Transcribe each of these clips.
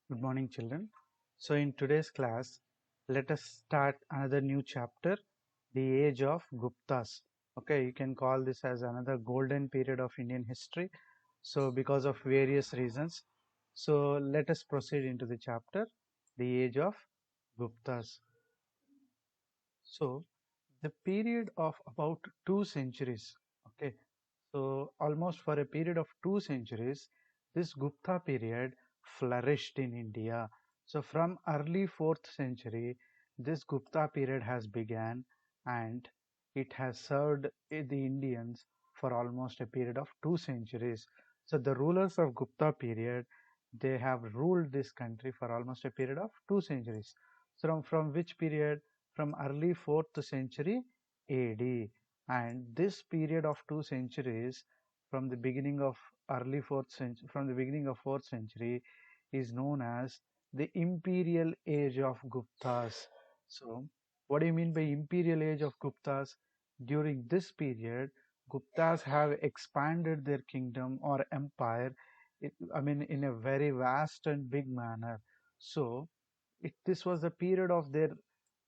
Good morning, children. So, in today's class, let us start another new chapter, the age of Guptas. Okay, you can call this as another golden period of Indian history. So, because of various reasons, so let us proceed into the chapter, the age of Guptas. So, the period of about 2 centuries. Okay, so almost for a period of 2 centuries, this Gupta period flourished in India. So from early 4th century, this Gupta period has begun and it has served the Indians for almost a period of 2 centuries. So the rulers of Gupta period, they have ruled this country for almost a period of 2 centuries. So from which period? From early 4th century AD, and this period of 2 centuries from the beginning of early 4th century from the beginning of 4th century is known as the imperial age of Guptas. So what do you mean by imperial age of Guptas? During this period, Guptas have expanded their kingdom or empire, in a very vast and big manner. So this was the period of their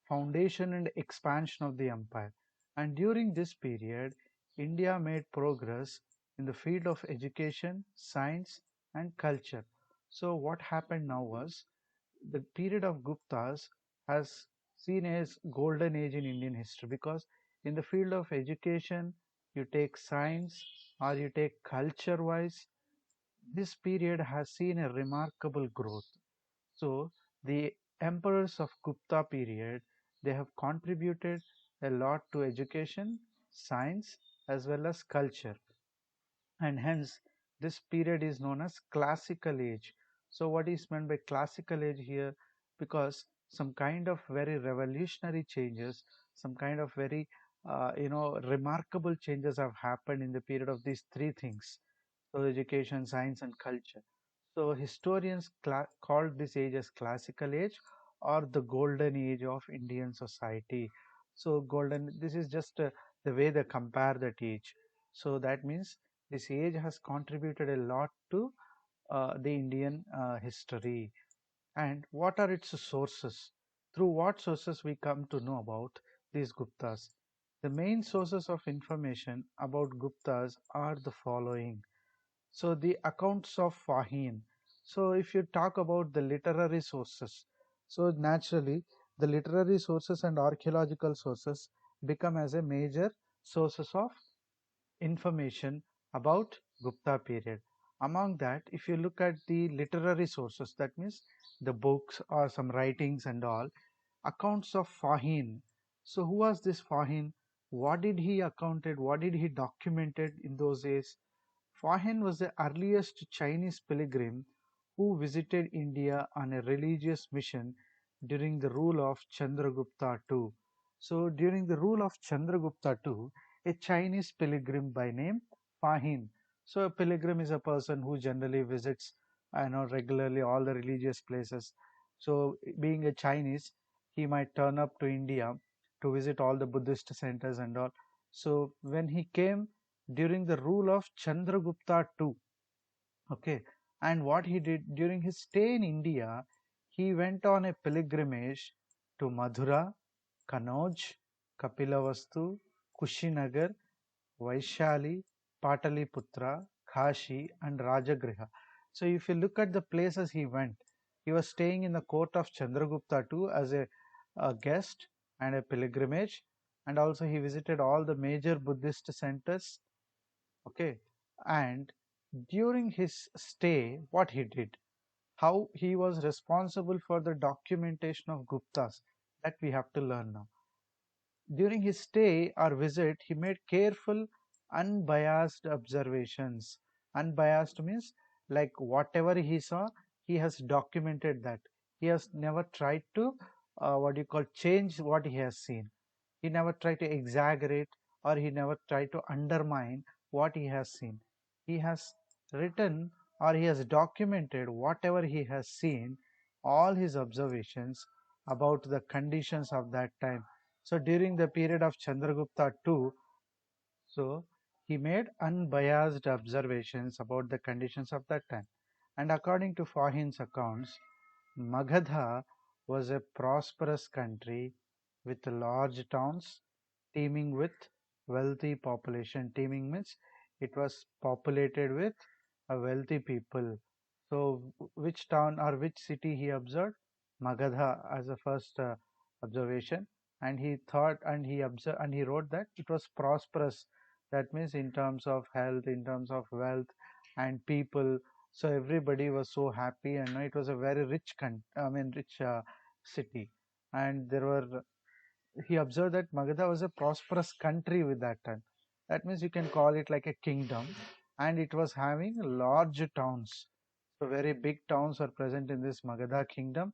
foundation and expansion of the empire. And during this period, India made progress in the field of education, science, and culture. So, what happened now was the period of Guptas has seen as golden age in Indian history because in the field of education, you take science or you take culture wise, this period has seen a remarkable growth. So the emperors of Gupta period, they have contributed a lot to education, science, as well as culture, and hence this period is known as classical age. So what is meant by classical age here? Because some kind of very revolutionary changes, some kind of very remarkable changes have happened in the period of these three things: so education, science, and culture. So historians called this age as classical age or the golden age of Indian society. So golden, this is just the way they compare that age. So that means this age has contributed a lot to the Indian history. And what are its sources? Through what sources we come to know about these Guptas? The main sources of information about Guptas are the following. So the accounts of Fahim. So if you talk about the literary sources, so naturally the literary sources and archaeological sources become as a major sources of information about Gupta period. Among that, if you look at the literary sources, that means the books or some writings and all, accounts of Fahim. So who was this Fahim? What did he accounted? What did he documented in those days? Fahin was the earliest Chinese pilgrim who visited India on a religious mission during the rule of Chandragupta II. So, during the rule of Chandragupta II, a Chinese pilgrim by name Fahin. So, a pilgrim is a person who generally visits, regularly all the religious places. So, being a Chinese, he might turn up to India to visit all the Buddhist centers and all. So, when he came during the rule of Chandragupta II. Okay, and what he did during his stay in India, he went on a pilgrimage to Mathura, Kanauj, Kapilavastu, Kushinagar, Vaishali, Pataliputra, Kashi, and Rajagriha. So, if you look at the places he went, he was staying in the court of Chandragupta II as a guest and a pilgrimage, and also he visited all the major Buddhist centers. Okay, and during his stay, what he did, how he was responsible for the documentation of Guptas, that we have to learn now. During his stay or visit, he made careful, unbiased observations. Unbiased means like whatever he saw, he has documented that. He has never tried to, what you call, change what he has seen. He never tried to exaggerate or he never tried to undermine what he has seen. He has written or he has documented whatever he has seen, all his observations about the conditions of that time. So during the period of Chandragupta II, so he made unbiased observations about the conditions of that time. And according to Fahim's accounts, Magadha was a prosperous country with large towns teeming with wealthy population. Teeming means it was populated with a wealthy people. So which town or which city he observed? Magadha as a first observation, and he thought and he observed and he wrote that it was prosperous. That means in terms of health, in terms of wealth and people. So everybody was so happy, and it was a very rich rich city. And there were he observed that Magadha was a prosperous country with that time. That means you can call it like a kingdom, and it was having large towns. So very big towns are present in this Magadha kingdom,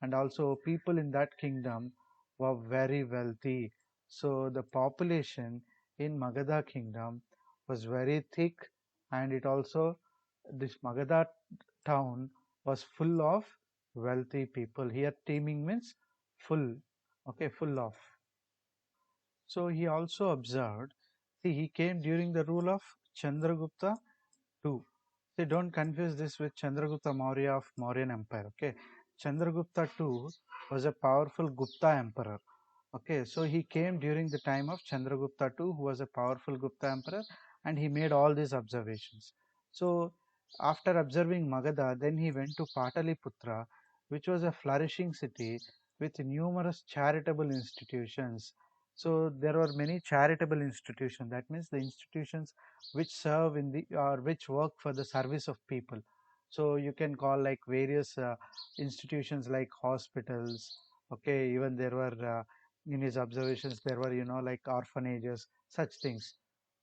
and also people in that kingdom were very wealthy. So the population in Magadha kingdom was very thick, and it also this Magadha town was full of wealthy people. Here teeming means full, okay, full of. So he also observed, see, he came during the rule of Chandragupta II. See, don't confuse this with Chandragupta Maurya of Mauryan Empire. Okay, Chandragupta II was a powerful Gupta emperor. Okay, so he came during the time of Chandragupta II, who was a powerful Gupta emperor, and he made all these observations. So, after observing Magadha, then he went to Pataliputra, which was a flourishing city with numerous charitable institutions. So, there were many charitable institutions. That means the institutions which serve in the or which work for the service of people. So, you can call like various institutions like hospitals. Okay, even there were in his observations there were like orphanages, such things.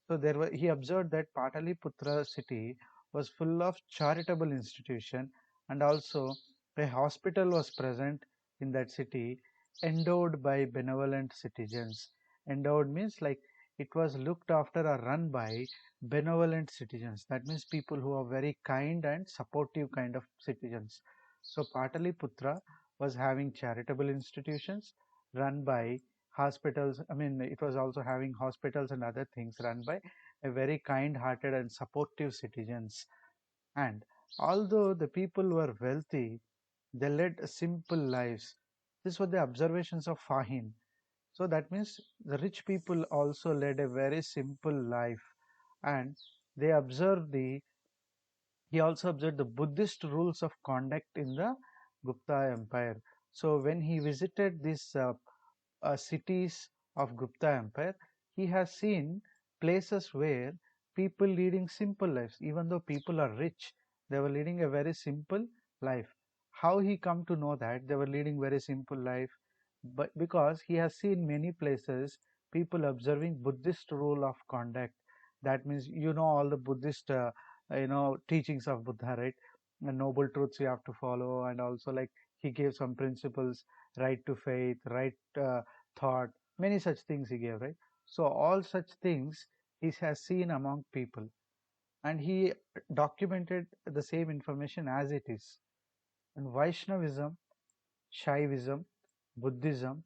So there were he observed that Pataliputra city was full of charitable institution, and also a hospital was present in that city, endowed by benevolent citizens. Endowed means like it was looked after or run by benevolent citizens. That means people who are very kind and supportive kind of citizens. So Pataliputra was having charitable institutions run by hospitals. It was also having hospitals and other things run by a very kind hearted and supportive citizens. And although the people were wealthy, they led simple lives. These were the observations of Fahim. So that means the rich people also led a very simple life, and they observed the he also observed the Buddhist rules of conduct in the Gupta Empire. So when he visited these cities of Gupta Empire, he has seen places where people leading simple lives, even though people are rich, they were leading a very simple life. How he come to know that they were leading very simple life? But because he has seen many places people observing Buddhist rule of conduct. That means all the Buddhist teachings of Buddha, right? The noble truths you have to follow, and also like he gave some principles, right to faith, right thought, many such things he gave, right? So all such things he has seen among people, and he documented the same information as it is. And Vaishnavism, Shaivism, Buddhism,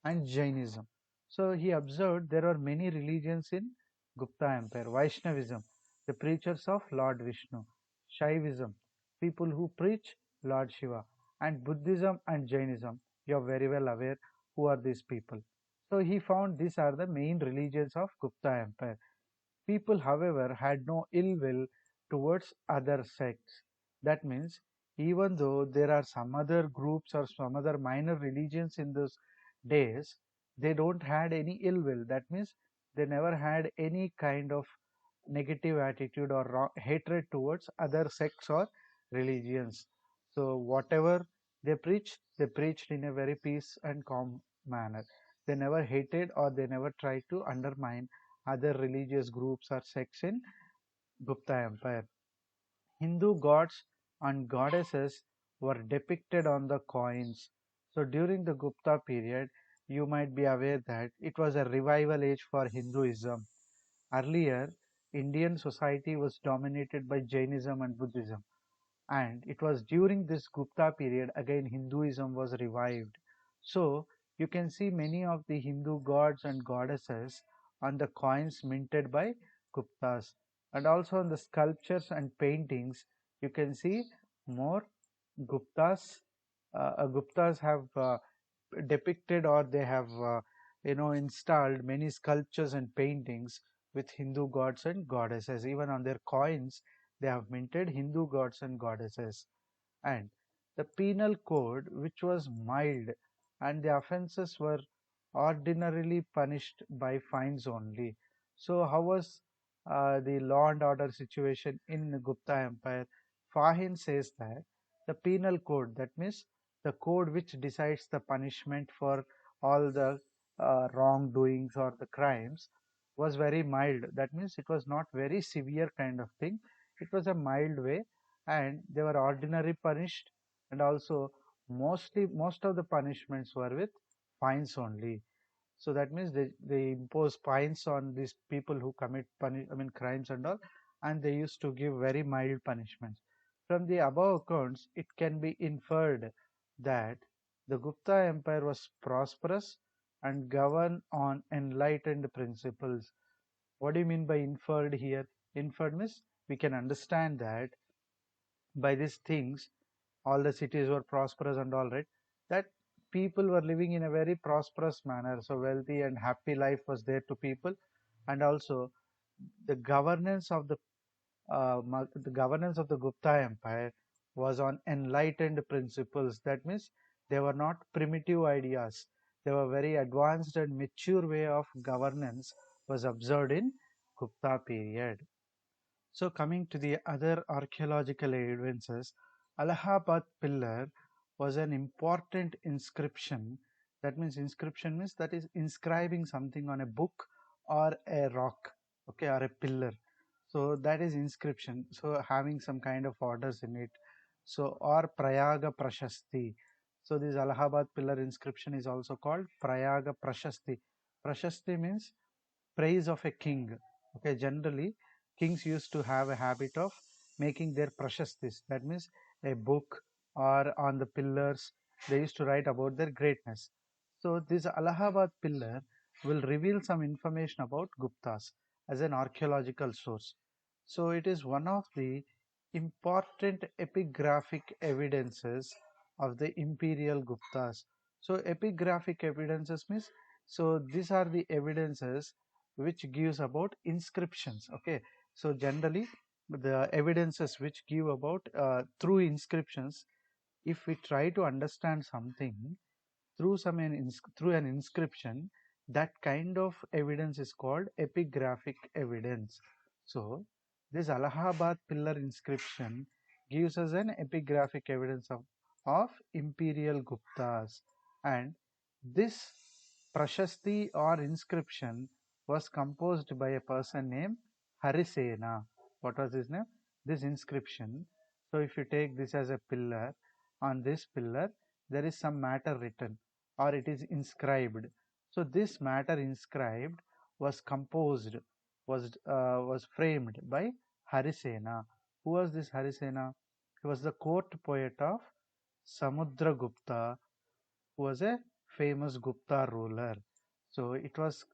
and Jainism. So he observed there are many religions in Gupta Empire. Vaishnavism, the preachers of Lord Vishnu. Shaivism, people who preach Lord Shiva. And Buddhism and Jainism, you are very well aware who are these people. So he found these are the main religions of Gupta Empire. People, however, had no ill will towards other sects. That means, even though there are some other groups or some other minor religions in those days, they don't had any ill will. That means they never had any kind of negative attitude or hatred towards other sects or religions. So whatever they preached in a very peace and calm manner. They never hated or they never tried to undermine other religious groups or sects in Gupta Empire. Hindu gods and goddesses were depicted on the coins. So during the Gupta period, you might be aware that it was a revival age for Hinduism. Earlier, Indian society was dominated by Jainism and Buddhism, and it was during this Gupta period again Hinduism was revived. So you can see many of the Hindu gods and goddesses on the coins minted by Guptas, and also on the sculptures and paintings you can see more Guptas Guptas have depicted, or they have installed many sculptures and paintings with Hindu gods and goddesses. Even on their coins they have minted Hindu gods and goddesses. And the penal code, which was mild, and the offences were ordinarily punished by fines only. So how was the law and order situation in the Gupta Empire? Fahin says that the penal code, that means the code which decides the punishment for all the wrongdoings or the crimes, was very mild. That means it was not very severe kind of thing. It was a mild way, and they were ordinary punished, and also most of the punishments were with fines only. So that means they impose fines on these people who commit crimes and all, and they used to give very mild punishments. From the above accounts, it can be inferred that the Gupta Empire was prosperous and governed on enlightened principles. What do you mean by inferred here? Inferred means we can understand that by these things all the cities were prosperous and all, right, that people were living in a very prosperous manner, so wealthy and happy life was there to people. And also the governance of the governance of the Gupta Empire was on enlightened principles. That means they were not primitive ideas, they were very advanced and mature way of governance was observed in Gupta period. So coming to the other archaeological evidences, Allahabad pillar was an important inscription. That means inscription means that is inscribing something on a book or a rock, okay, or a pillar. So that is inscription. So having some kind of orders in it. So or Prayaga Prashasti. So this Allahabad pillar inscription is also called Prayaga Prashasti. Prashasti means praise of a king. Okay, generally kings used to have a habit of making their prashastis. That means a book or on the pillars they used to write about their greatness. So this Allahabad pillar will reveal some information about Guptas as an archaeological source. So it is one of the important epigraphic evidences of the imperial Guptas. So epigraphic evidences means, so these are the evidences which gives about inscriptions. Okay, so generally the evidences which give about through inscriptions, if we try to understand something through through an inscription, that kind of evidence is called epigraphic evidence. So this Allahabad pillar inscription gives us an epigraphic evidence of imperial Guptas. And this prashasti or inscription was composed by a person named Harisena. What was his name? This inscription. So if you take this as a pillar, on this pillar there is some matter written, or it is inscribed. So this matter inscribed was composed, was framed by Harisena. Who was this Harisena? He was the court poet of Samudragupta, who was a famous Gupta ruler. So it was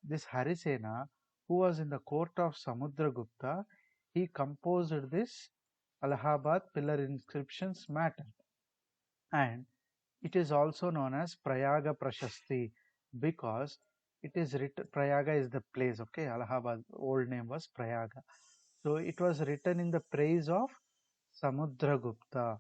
this Harisena who was in the court of Samudragupta. He composed this Allahabad pillar inscriptions matter, and it is also known as Prayaga Prashasti because it is written. Prayaga is the place. Okay, Allahabad old name was Prayaga. So it was written in the praise of Samudragupta.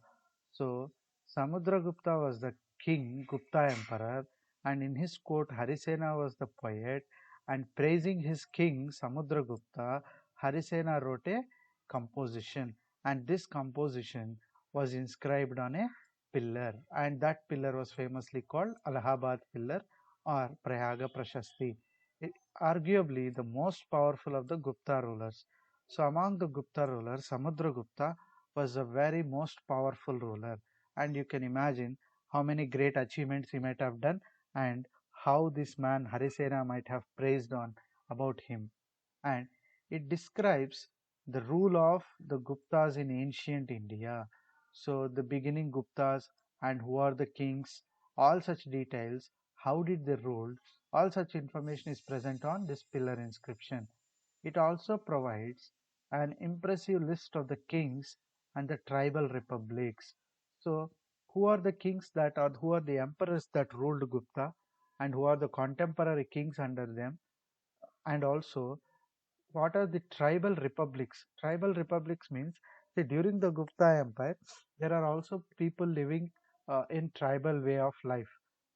So Samudragupta was the king, Gupta emperor, and in his court Harisena was the poet. And praising his king Samudragupta, Harisena wrote a composition, and this composition was inscribed on a pillar, and that pillar was famously called Allahabad pillar or Prayaga Prashasti. Arguably the most powerful of the Gupta rulers. So among the Gupta rulers, Samudragupta was the very most powerful ruler, and you can imagine how many great achievements he might have done, and how this man Harisena might have praised on about him. And it describes the rule of the Guptas in ancient India. So the beginning Guptas and who are the kings, all such details, how did they rule, all such information is present on this pillar inscription. It also provides an impressive list of the kings and the tribal republics. So who are the kings that are, who are the emperors that ruled Gupta, and who are the contemporary kings under them, and also what are the tribal republics. Tribal republics means, see, during the Gupta Empire, there are also people living in tribal way of life.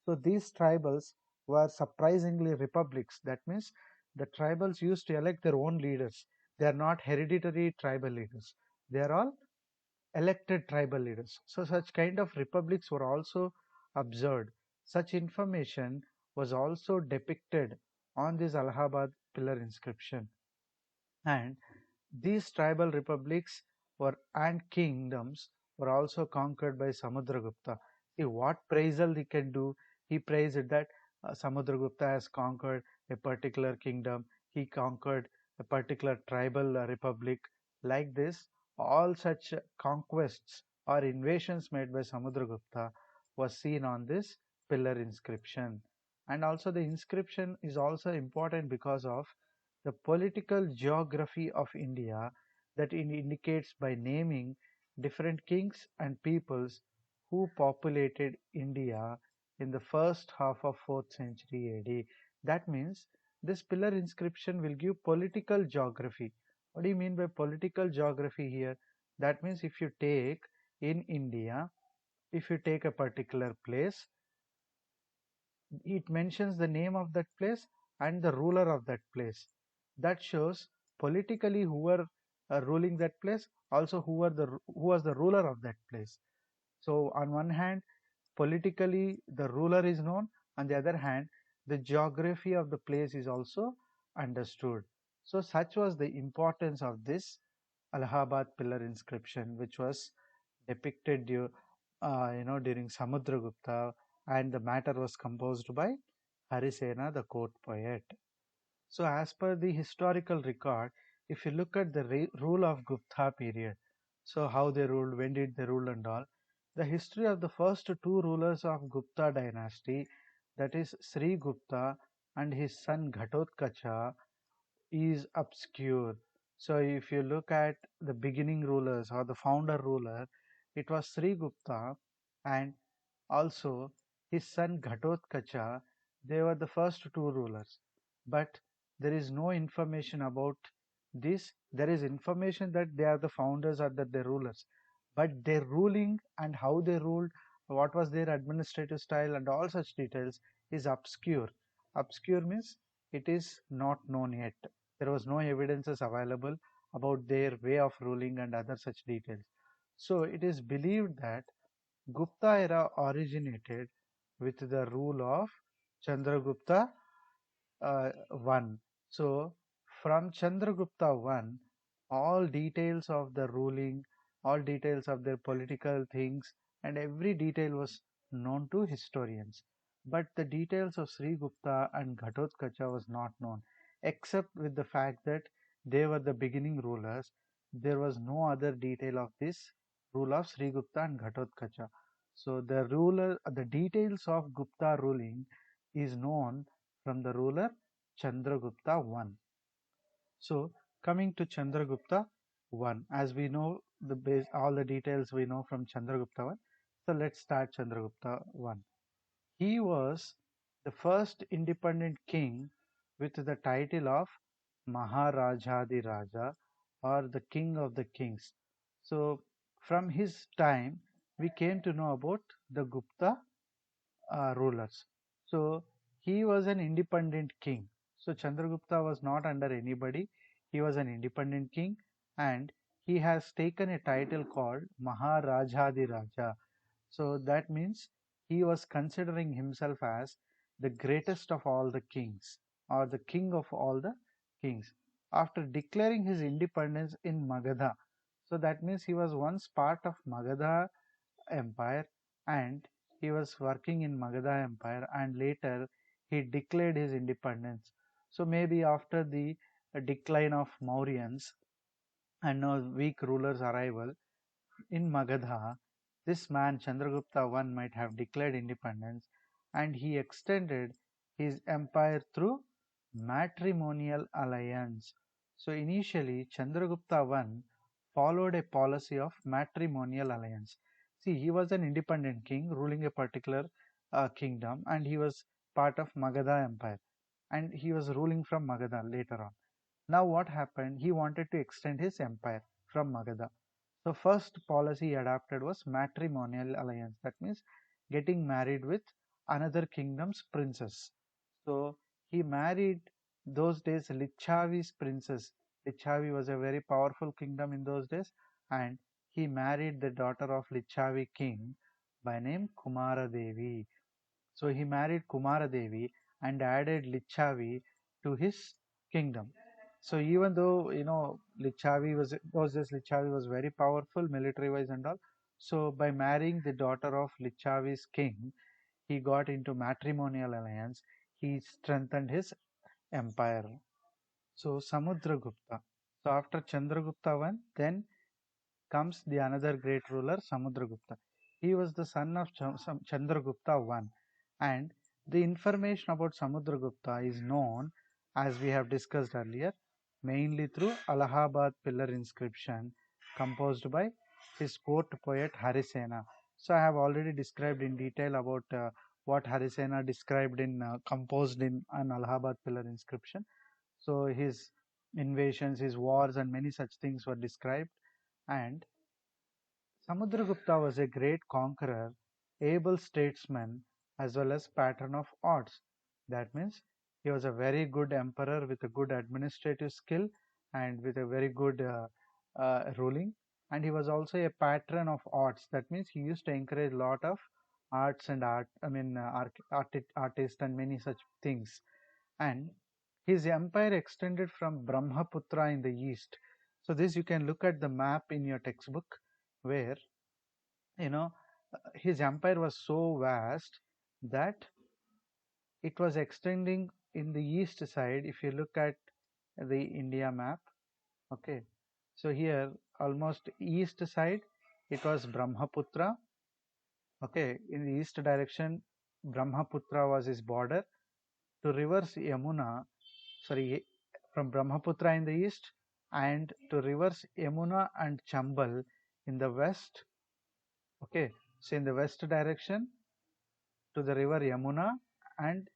So these tribals were surprisingly republics. That means the tribals used to elect their own leaders. They are not hereditary tribal leaders. They are all elected tribal leaders. So such kind of republics were also observed. Such information was also depicted on this Allahabad pillar inscription. And these tribal republics were and kingdoms were also conquered by Samudragupta. See what praisal he can do. He praised that Samudragupta has conquered a particular kingdom. He conquered a particular tribal republic. Like this, all such conquests or invasions made by Samudragupta was seen on this pillar inscription. And also the inscription is also important because of the political geography of India, that it indicates by naming different kings and peoples who populated India in the first half of 4th century AD. That means this pillar inscription will give political geography. What do you mean by political geography here? That means if you take in India, if you take a particular place, it mentions the name of that place and the ruler of that place. That shows politically who were ruling that place, also who was the ruler of that place. So on one hand, politically the ruler is known, on the other hand, the geography of the place is also understood. So such was the importance of this Allahabad pillar inscription, which was depicted during Samudragupta, and the matter was composed by Harisena, the court poet. So as per the historical record, if you look at the rule of Gupta period, so how they ruled, when did they rule and all, the history of the first two rulers of Gupta dynasty, that is Sri Gupta and his son Ghatotkacha, is obscure. So if you look at the beginning rulers or the founder ruler, it was Sri Gupta, and also his son Ghatotkacha. They were the first two rulers. But there is no information about this. There is information that they are the founders or that they're rulers. But their ruling and how they ruled, what was their administrative style, and all such details is obscure. Obscure means it is not known yet. There was no evidences available about their way of ruling and other such details. So it is believed that Gupta era originated with the rule of Chandragupta I. So from Chandragupta I, all details of the ruling, all details of their political things, and every detail was known to historians. But the details of Sri Gupta and Ghatotkacha was not known, except with the fact that they were the beginning rulers. There was no other detail of this rule of Sri Gupta and Ghatotkacha. So the details of Gupta ruling is known from the ruler Chandragupta I. So coming to Chandragupta I, as we know the base, all the details we know from Chandragupta I. So let's start Chandragupta I. He was the first independent king with the title of Maharajadi Raja, or the King of the Kings. So from his time we came to know about the Gupta rulers. So he was an independent king. So Chandragupta was not under anybody. He was an independent king, and he has taken a title called Maharajadi Raja. So that means he was considering himself as the greatest of all the kings, or the king of all the kings, after declaring his independence in Magadha. So that means he was once part of Magadha Empire, and he was working in Magadha Empire, and later he declared his independence. So maybe after the decline of Mauryans and now weak rulers' arrival in Magadha, this man Chandragupta I might have declared independence, and he extended his empire through matrimonial alliance. So initially Chandragupta I followed a policy of matrimonial alliance. see, he was an independent king ruling a particular kingdom, and he was part of Magadha Empire, and he was ruling from Magadha later on. Now, what happened? He wanted to extend his empire from Magadha. So, first policy he adopted was matrimonial alliance. That means getting married with another kingdom's princess. So, he married those days Lichavi's princess. Lichavi was a very powerful kingdom in those days, and he married the daughter of Lichavi king by name Kumara Devi. So he married Kumara Devi and added Lichavi to his kingdom. So even though Lichavi was this Lichavi was very powerful military wise and all. So by marrying the daughter of Lichavi's king, he got into matrimonial alliance. He strengthened his empire. So Samudragupta. So after Chandragupta won, then comes the another great ruler, Samudragupta. He was the son of Chandragupta I, and the information about Samudragupta is known, as we have discussed earlier, mainly through Allahabad pillar inscription composed by his court poet Harisena. So I have already described in detail about what Harisena described in composed in an Allahabad pillar inscription. So his invasions, his wars, and many such things were described. And Samudragupta was a great conqueror, able statesman, as well as patron of arts. That means he was a very good emperor with a good administrative skill and with a very good ruling. And he was also a patron of arts. That means he used to encourage a lot of arts and artists and many such things. And his empire extended from Brahmaputra in the east. So this you can look at the map in your textbook, where you know his empire was so vast that it was extending in the east side. If you look at the India map, okay, so here almost east side it was Brahmaputra. Okay, in the east direction Brahmaputra was his border to rivers Yamuna, sorry, from Brahmaputra in the east and to rivers Yamuna and Chambal in the west. Okay, so in the west direction to the river Yamuna and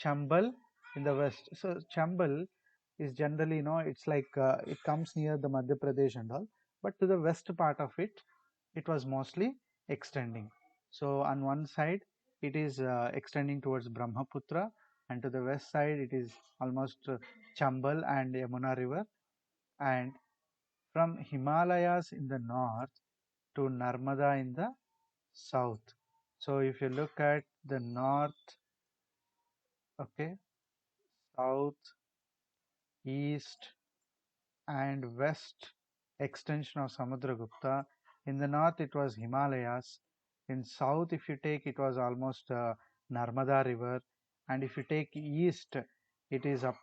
Chambal in the west. So Chambal is generally, it's like it comes near the Madhya Pradesh and all, but to the west part of it, it was mostly extending. So on one side, it is extending towards Brahmaputra, and to the west side, it is almost Chambal and Yamuna river, and from Himalayas in the north to Narmada in the south. So if you look at the north, okay, south, east, and west extension of Samudragupta. In the north, it was Himalayas. In south, if you take, it was almost Narmada River, and if you take east, it is up,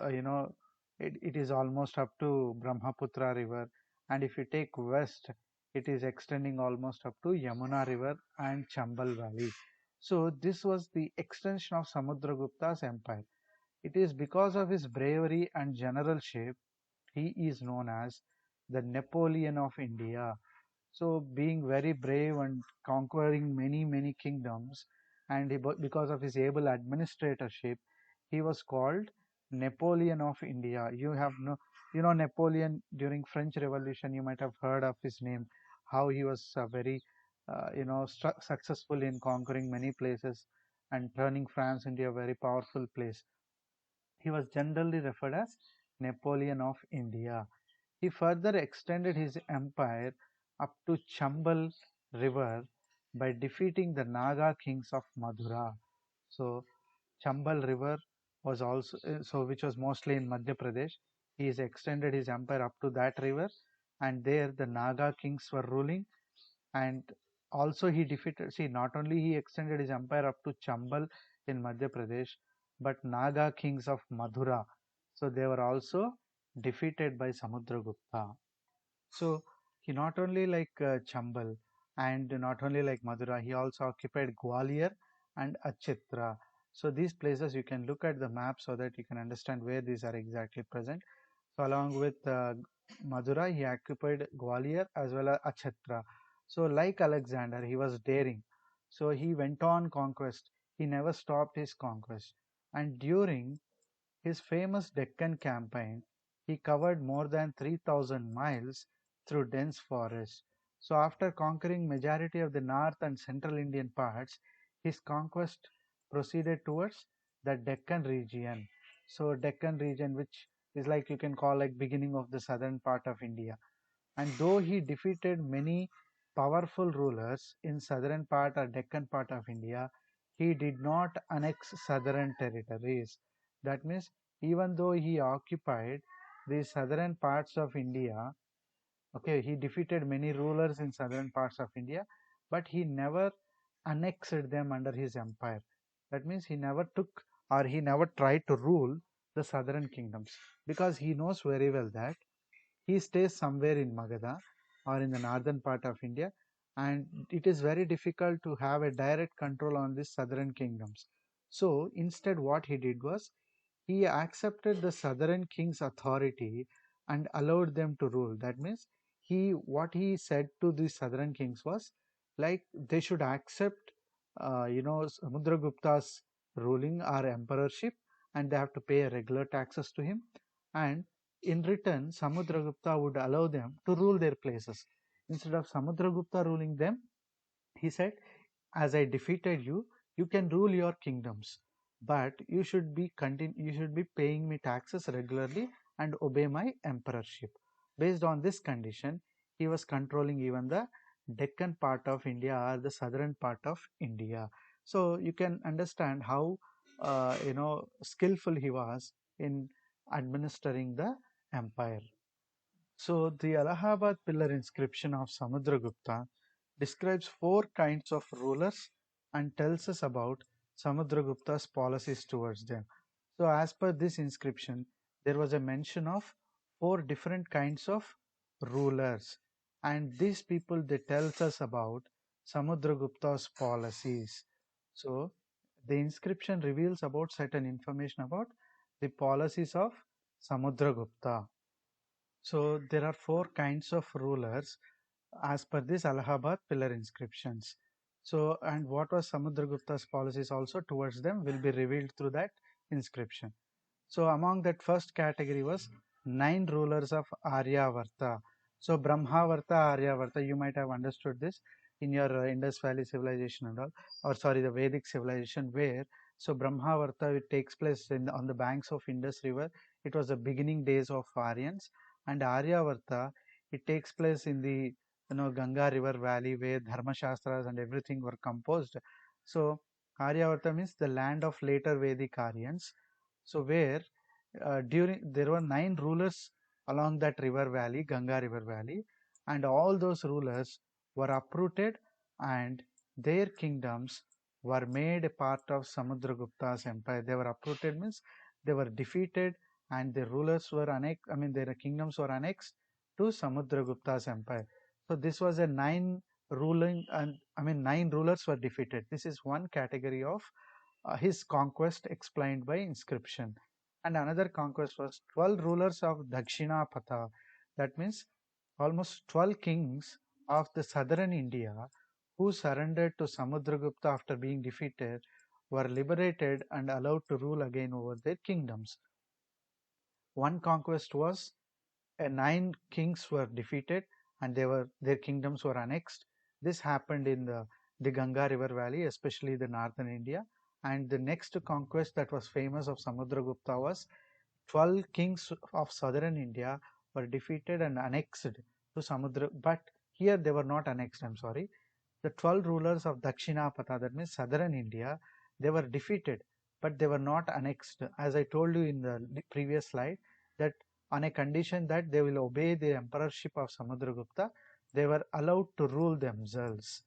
it is almost up to Brahmaputra River, and if you take west, it is extending almost up to Yamuna River and Chambal Valley. So this was the extension of Samudragupta's empire. It is because of his bravery and generalship he is known as the Napoleon of India. So, being very brave and conquering many, many kingdoms, and because of his able administratorship, he was called Napoleon of India. Napoleon during French Revolution. You might have heard of his name, how he was very, successful in conquering many places and turning France into a very powerful place. He was generally referred as Napoleon of India. He further extended his empire up to Chambal river by defeating the Naga kings of Madhura. So Chambal river was also which was mostly in Madhya Pradesh. He has extended his empire up to that river, and there the Naga kings were ruling, and also he defeated, see, not only he extended his empire up to Chambal in Madhya Pradesh, but Naga kings of Madhura, so they were also defeated by Samudragupta. So he not only like Chambal and not only like Madura, he also occupied Gwalior and Achitra. So these places you can look at the map so that you can understand where these are exactly present. So along with Madura, he occupied Gwalior as well as Achitra. So like Alexander, he was daring. So he went on conquest. He never stopped his conquest. And during his famous Deccan campaign, he covered more than 3,000 miles through dense forests. So after conquering majority of the north and central Indian parts, his conquest proceeded towards the Deccan region. So Deccan region, which is like you can call like beginning of the southern part of India. And though he defeated many powerful rulers in southern part or Deccan part of India, he did not annex southern territories. That means even though he occupied the southern parts of India, okay, he defeated many rulers in southern parts of India, but he never annexed them under his empire. That means he never took or he never tried to rule the southern kingdoms because he knows very well that he stays somewhere in Magadha or in the northern part of India, and it is very difficult to have a direct control on these southern kingdoms. So instead, what he did was he accepted the southern king's authority and allowed them to rule. That means what he said to the southern kings was like they should accept, Samudragupta's ruling or emperorship, and they have to pay regular taxes to him. And in return, Samudragupta would allow them to rule their places. Instead of Samudragupta ruling them, he said, as I defeated you, you can rule your kingdoms, but you should be paying me taxes regularly and obey my emperorship. Based on this condition, he was controlling even the Deccan part of India or the southern part of India. So you can understand how skillful he was in administering the empire. So the Allahabad pillar inscription of Samudragupta describes four kinds of rulers and tells us about Samudragupta's policies towards them. So as per this inscription, there was a mention of four different kinds of rulers, and these people they tells us about Samudragupta's policies. So the inscription reveals about certain information about the policies of Samudragupta. So there are four kinds of rulers as per this Allahabad pillar inscriptions. So, and what was Samudragupta's policies also towards them will be revealed through that inscription. So, among that first category was nine rulers of Aryavarta. So, Brahmavarta, Aryavarta, you might have understood this in your Indus Valley civilization and all, or sorry, the Vedic civilization, where so Brahmavarta it takes place on the banks of Indus River. It was the beginning days of Aryans, and Aryavarta it takes place in the Ganga River Valley where Dharma Shastras and everything were composed. So Aryavarta means the land of later Vedic Aryans. So where during there were nine rulers along that river valley, Ganga River Valley, and all those rulers were uprooted and their kingdoms were made a part of Samudragupta's empire. They were uprooted means they were defeated and their rulers were annexed, I mean their kingdoms were annexed to Samudragupta's empire. So this was a nine ruling and I mean nine rulers were defeated. This is one category of his conquest explained by inscription. And another conquest was 12 rulers of Dakshinapatha. That means almost 12 kings of the southern India who surrendered to Samudragupta after being defeated were liberated and allowed to rule again over their kingdoms. One conquest was nine kings were defeated and their kingdoms were annexed. This happened in the Ganga River Valley, especially the northern India. And the next conquest that was famous of Samudragupta was 12 kings of southern India were defeated and annexed to Samudra, but here they were not annexed, I'm sorry. The 12 rulers of Dakshinapatha, that means southern India, they were defeated, but they were not annexed. As I told you in the previous slide, that on a condition that they will obey the emperorship of Samudragupta, they were allowed to rule themselves.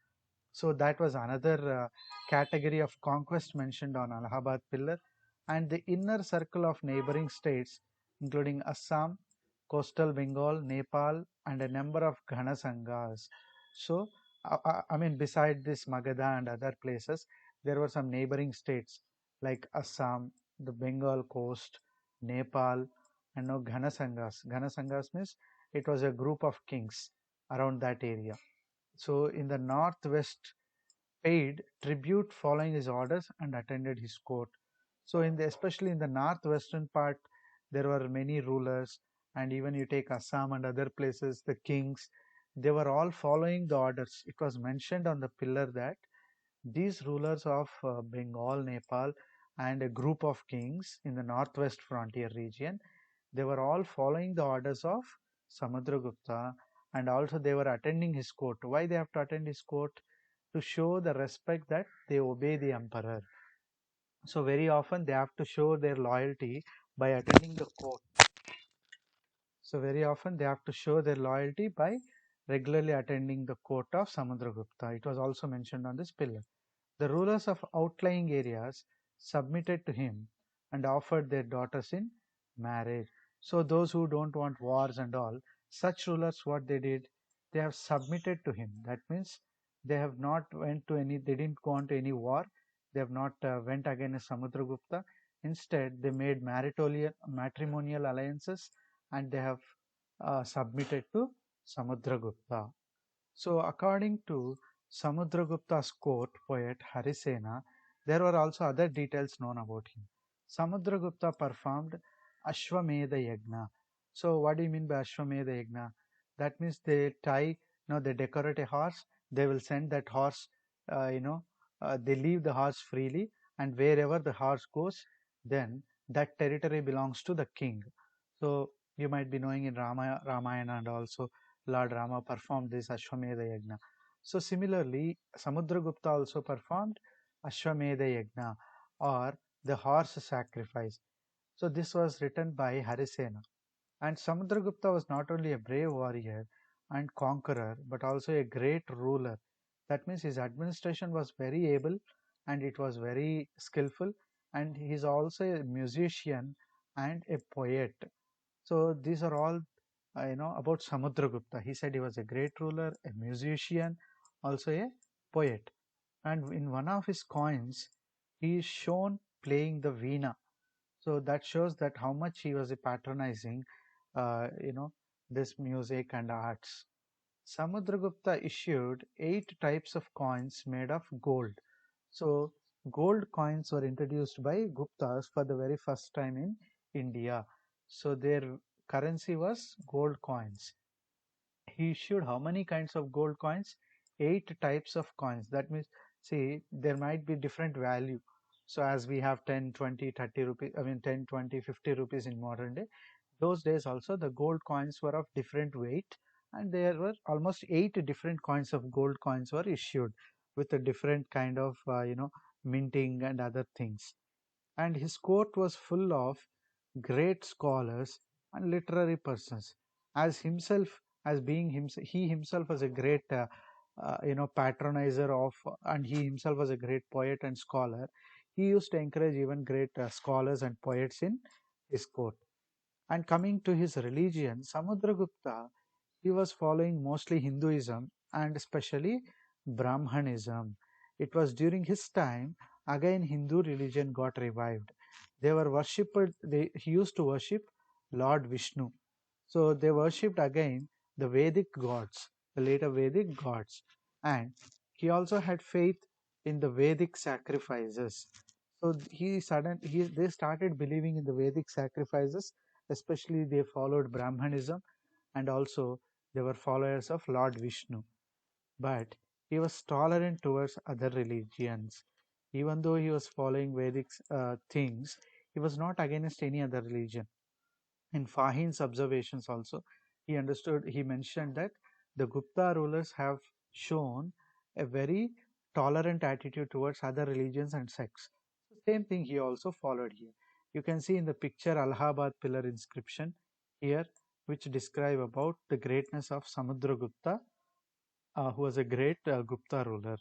So that was another category of conquest mentioned on Allahabad Pillar. And the inner circle of neighboring states, including Assam, coastal Bengal, Nepal, and a number of Ghana Sanghas. So, I mean, beside this Magadha and other places, there were some neighboring states like Assam, the Bengal coast, Nepal, and now Ghana Sanghas. Ghana Sanghas means it was a group of kings around that area. So in the northwest, paid tribute following his orders and attended his court. So especially in the northwestern part, there were many rulers, and even you take Assam and other places, the kings, they were all following the orders. It was mentioned on the pillar that these rulers of Bengal, Nepal, and a group of kings in the northwest frontier region, they were all following the orders of Samudragupta, and also they were attending his court. Why they have to attend his court? To show the respect that they obey the emperor. So very often they have to show their loyalty by attending the court. So very often they have to show their loyalty by regularly attending the court of Samudragupta. It was also mentioned on this pillar. The rulers of outlying areas submitted to him and offered their daughters in marriage. So those who don't want wars and all, such rulers, what they did, they have submitted to him. That means they have not went to any, they didn't go on to any war. They have not went against Samudragupta. Instead, they made matrimonial alliances, and they have submitted to Samudragupta. So according to Samudragupta's court poet Harisena, there were also other details known about him. Samudragupta performed Ashwamedha Yagna. So what do you mean by Ashwamedha Yagna? That means they tie, they decorate a horse, they will send that horse, they leave the horse freely, and wherever the horse goes, then that territory belongs to the king. So you might be knowing in Ramayana, and also Lord Rama performed this Ashwamedha Yagna. So similarly, Samudragupta also performed Ashwamedha Yagna, or the horse sacrifice. So this was written by Harisena. And Samudragupta was not only a brave warrior and conqueror, but also a great ruler. That means his administration was very able, and it was very skillful, and he is also a musician and a poet. So these are all about Samudragupta. He said he was a great ruler, a musician, also a poet. And in one of his coins, he is shown playing the veena. So that shows that how much he was patronizing, uh, you know, this music and arts. Samudragupta issued 8 types of coins made of gold. So gold coins were introduced by Guptas for the very first time in India. So their currency was gold coins. He issued how many kinds of gold coins? 8 types of coins. That means, see, there might be different value. So as we have 10, 20, 30 rupees, 10, 20, 50 rupees in modern day, those days also the gold coins were of different weight, and there were almost 8 different kinds of gold coins were issued with a different kind of, minting and other things. And his court was full of great scholars and literary persons. As himself, as being himself, he himself was a great, patronizer of, and he himself was a great poet and scholar. He used to encourage even great scholars and poets in his court. And coming to his religion, Samudragupta, he was following mostly Hinduism and especially Brahmanism. It was during his time again Hindu religion got revived. They were worshipped, he used to worship Lord Vishnu. So they worshipped again the Vedic gods, the later Vedic gods. And he also had faith in the Vedic sacrifices. So they started believing in the Vedic sacrifices, especially they followed Brahmanism, and also they were followers of Lord Vishnu. But he was tolerant towards other religions. Even though he was following Vedic things, he was not against any other religion. In Fahin's observations also, he mentioned that the Gupta rulers have shown a very tolerant attitude towards other religions and sects. The same thing he also followed here. You can see in the picture Allahabad pillar inscription here, which describe about the greatness of Samudragupta, who was a great Gupta ruler.